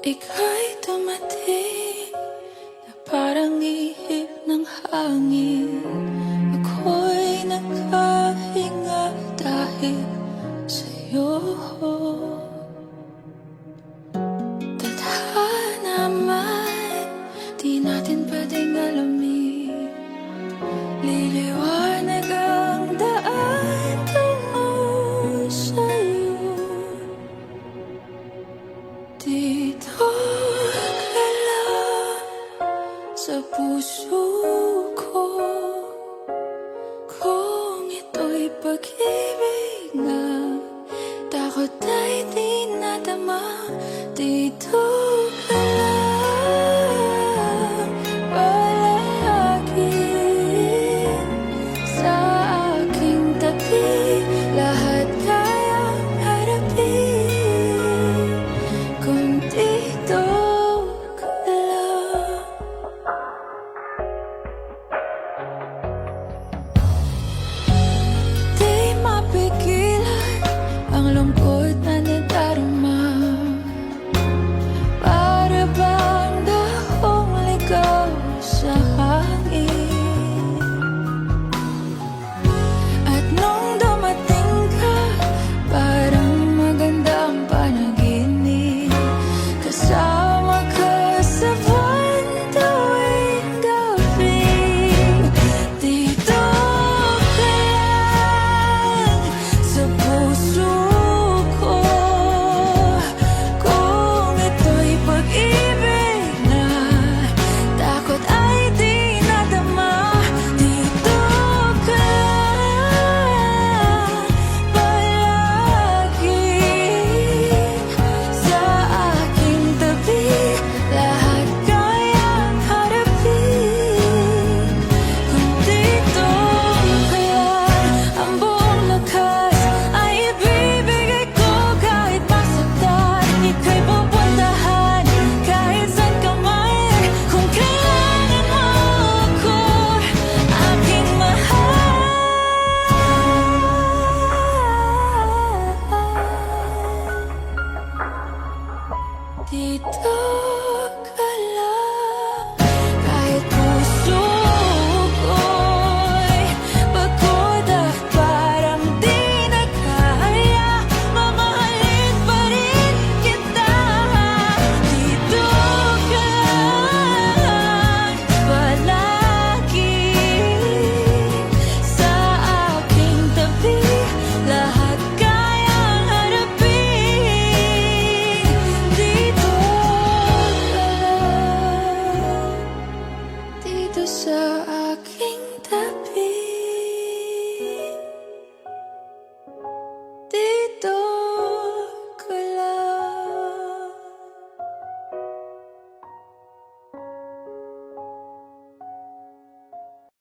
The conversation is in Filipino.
Ika'y dumating na parang ihip ng hangin. Ako'y nakahinga dahil sa'yo. Tadhana man, di natin pwedeng alamin. Liliwanag ang daan tungo sa'yo. Dito ka lang sa puso ko. Kung ito'y pag-ibig na takot ay di nadama. Dito ka lang palagi sa aking tabi. Lahat kayang harapin kung dito ka lang. Di mapigilan ang lungkot na nadarama. Para bang dahong ligaw sa hangin. At nung dumating ka, parang magandang panaginip. Kasama ka sa buwan tuwing gabi. Dito ka lang sa puso ko. Kung ito'y pag-ibig na takot ay di nadama. Dito ka lang palagi sa aking tabi. Lahat kayang harapin kung dito ka lang. Ang buong lakas ay ibibigay ko kahit masaktan. Ika'y pupuntahan kahit saan ka man. Kung kailangan mo ako, aking mahal. Dito